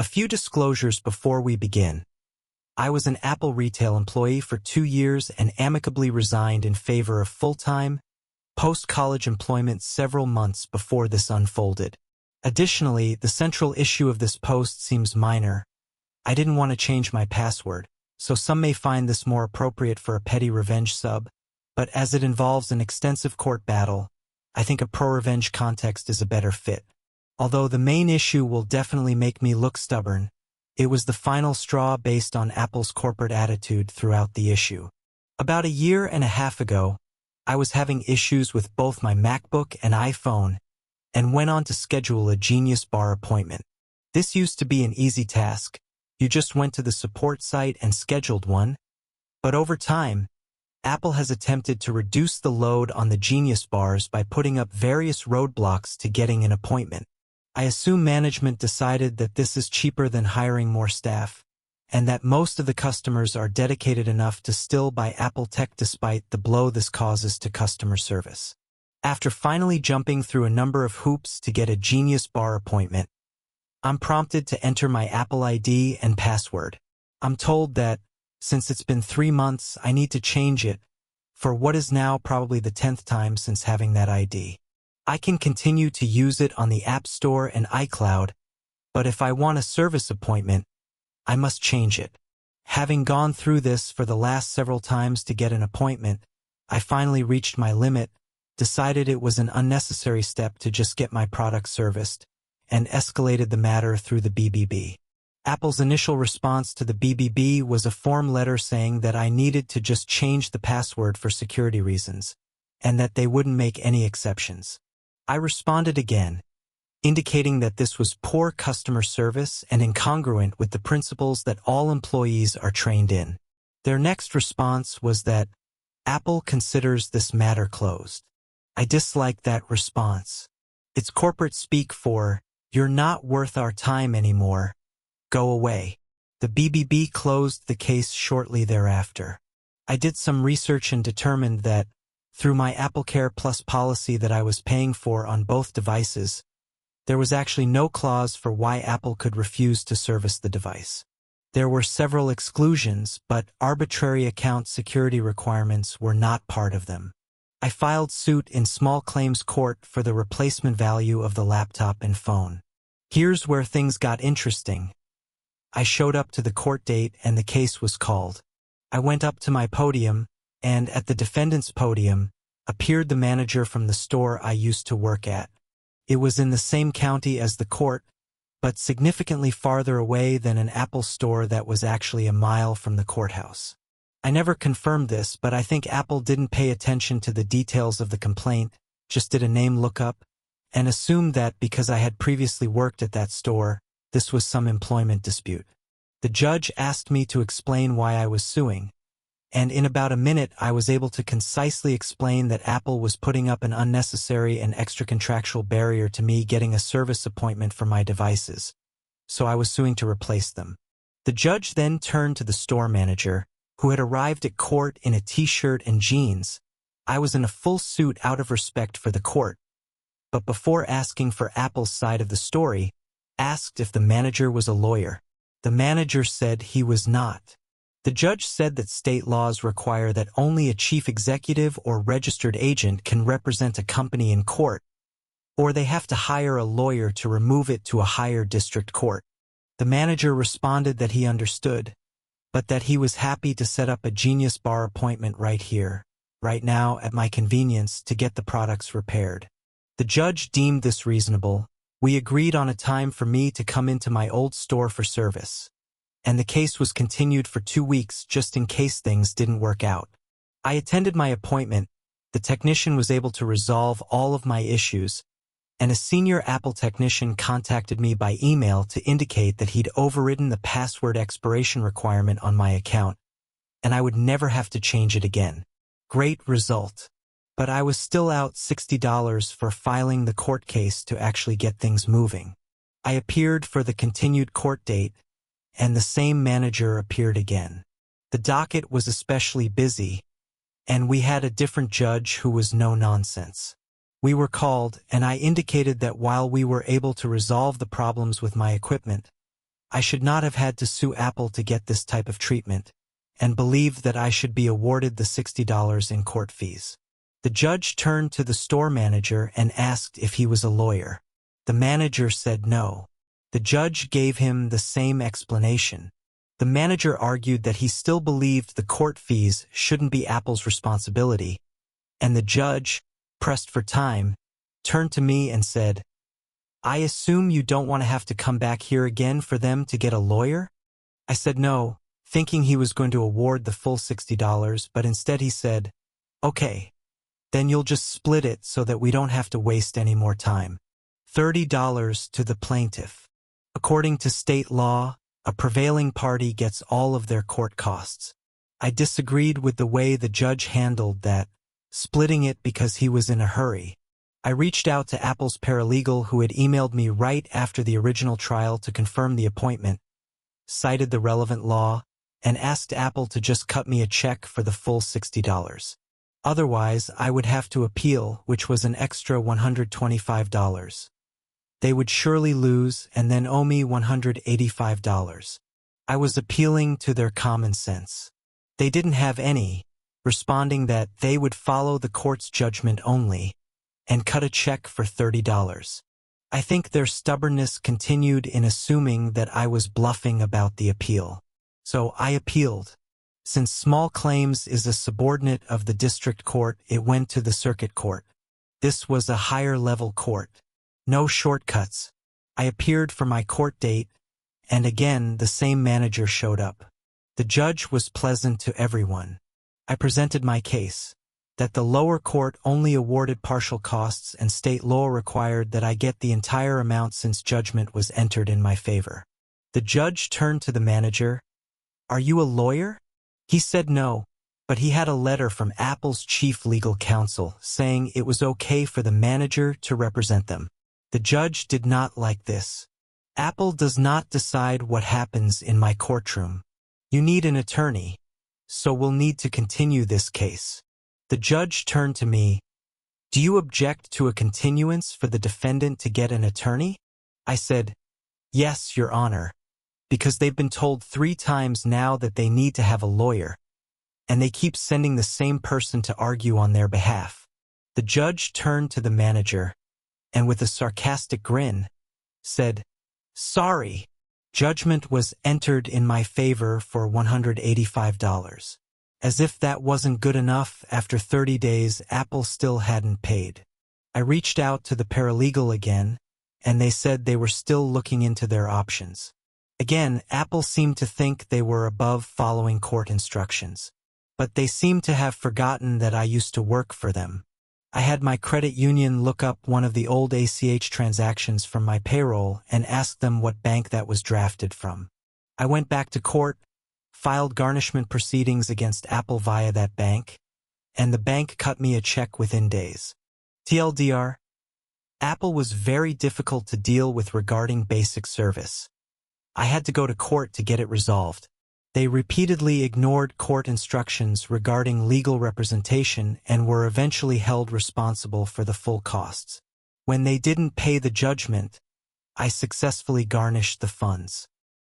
A few disclosures before we begin. I was an Apple retail employee for 2 years and amicably resigned in favor of full-time, post-college employment several months before this unfolded. Additionally, the central issue of this post seems minor. I didn't want to change my password, so some may find this more appropriate for a petty revenge sub, but as it involves an extensive court battle, I think a pro-revenge context is a better fit. Although the main issue will definitely make me look stubborn, it was the final straw based on Apple's corporate attitude throughout the issue. About 1.5 years ago, I was having issues with both my MacBook and iPhone and went on to schedule a Genius Bar appointment. This used to be an easy task. You just went to the support site and scheduled one. But over time, Apple has attempted to reduce the load on the Genius Bars by putting up various roadblocks to getting an appointment. I assume management decided that this is cheaper than hiring more staff, and that most of the customers are dedicated enough to still buy Apple tech despite the blow this causes to customer service. After finally jumping through a number of hoops to get a Genius Bar appointment, I'm prompted to enter my Apple ID and password. I'm told that, since it's been 3 months, I need to change it, for what is now probably the 10th time since having that ID. I can continue to use it on the App Store and iCloud, but if I want a service appointment, I must change it. Having gone through this for the last several times to get an appointment, I finally reached my limit, decided it was an unnecessary step to just get my product serviced, and escalated the matter through the BBB. Apple's initial response to the BBB was a form letter saying that I needed to just change the password for security reasons, and that they wouldn't make any exceptions. I responded again, indicating that this was poor customer service and incongruent with the principles that all employees are trained in. Their next response was that Apple considers this matter closed. I disliked that response. It's corporate speak for, "You're not worth our time anymore. Go away." The BBB closed the case shortly thereafter. I did some research and determined that, through my AppleCare Plus policy that I was paying for on both devices, there was actually no clause for why Apple could refuse to service the device. There were several exclusions, but arbitrary account security requirements were not part of them. I filed suit in small claims court for the replacement value of the laptop and phone. Here's where things got interesting. I showed up to the court date and the case was called. I went up to my podium, and at the defendant's podium appeared the manager from the store I used to work at. It was in the same county as the court, but significantly farther away than an Apple store that was actually a mile from the courthouse. I never confirmed this, but I think Apple didn't pay attention to the details of the complaint, just did a name lookup, and assumed that because I had previously worked at that store, this was some employment dispute. The judge asked me to explain why I was suing, and in about a minute I was able to concisely explain that Apple was putting up an unnecessary and extra-contractual barrier to me getting a service appointment for my devices, so I was suing to replace them. The judge then turned to the store manager, who had arrived at court in a t-shirt and jeans. I was in a full suit out of respect for the court, but before asking for Apple's side of the story, asked if the manager was a lawyer. The manager said he was not. The judge said that state laws require that only a chief executive or registered agent can represent a company in court, or they have to hire a lawyer to remove it to a higher district court. The manager responded that he understood, but that he was happy to set up a Genius Bar appointment right here, right now at my convenience to get the products repaired. The judge deemed this reasonable. We agreed on a time for me to come into my old store for service, and the case was continued for 2 weeks just in case things didn't work out. I attended my appointment, the technician was able to resolve all of my issues, and a senior Apple technician contacted me by email to indicate that he'd overridden the password expiration requirement on my account, and I would never have to change it again. Great result. But I was still out $60 for filing the court case to actually get things moving. I appeared for the continued court date, and the same manager appeared again. The docket was especially busy, and we had a different judge who was no nonsense. We were called, and I indicated that while we were able to resolve the problems with my equipment, I should not have had to sue Apple to get this type of treatment, and believed that I should be awarded the $60 in court fees. The judge turned to the store manager and asked if he was a lawyer. The manager said no. The judge gave him the same explanation. The manager argued that he still believed the court fees shouldn't be Apple's responsibility, and the judge, pressed for time, turned to me and said, "I assume you don't want to have to come back here again for them to get a lawyer?" I said no, thinking he was going to award the full $60, but instead he said, "Okay, then you'll just split it so that we don't have to waste any more time." $30 to the plaintiff. According to state law, a prevailing party gets all of their court costs. I disagreed with the way the judge handled that, splitting it because he was in a hurry. I reached out to Apple's paralegal who had emailed me right after the original trial to confirm the appointment, cited the relevant law, and asked Apple to just cut me a check for the full $60. Otherwise, I would have to appeal, which was an extra $125. They would surely lose and then owe me $185. I was appealing to their common sense. They didn't have any, responding that they would follow the court's judgment only and cut a check for $30. I think their stubbornness continued in assuming that I was bluffing about the appeal. So I appealed. Since small claims is a subordinate of the district court, it went to the circuit court. This was a higher-level court. No shortcuts. I appeared for my court date, and again the same manager showed up. The judge was pleasant to everyone. I presented my case, that the lower court only awarded partial costs and state law required that I get the entire amount since judgment was entered in my favor. The judge turned to the manager. "Are you a lawyer?" He said no, but he had a letter from Apple's chief legal counsel saying it was okay for the manager to represent them. The judge did not like this. "Apple does not decide what happens in my courtroom. You need an attorney, so we'll need to continue this case." The judge turned to me. "Do you object to a continuance for the defendant to get an attorney?" I said, "Yes, Your Honor, because they've been told 3 times now that they need to have a lawyer, and they keep sending the same person to argue on their behalf." The judge turned to the manager, and with a sarcastic grin, said, "Sorry, judgment was entered in my favor for $185. As if that wasn't good enough, after 30 days, Apple still hadn't paid. I reached out to the paralegal again, and they said they were still looking into their options. Again, Apple seemed to think they were above following court instructions, but they seemed to have forgotten that I used to work for them. I had my credit union look up one of the old ACH transactions from my payroll and asked them what bank that was drafted from. I went back to court, filed garnishment proceedings against Apple via that bank, and the bank cut me a check within days. TLDR, Apple was very difficult to deal with regarding basic service. I had to go to court to get it resolved. They repeatedly ignored court instructions regarding legal representation and were eventually held responsible for the full costs. When they didn't pay the judgment, I successfully garnished the funds.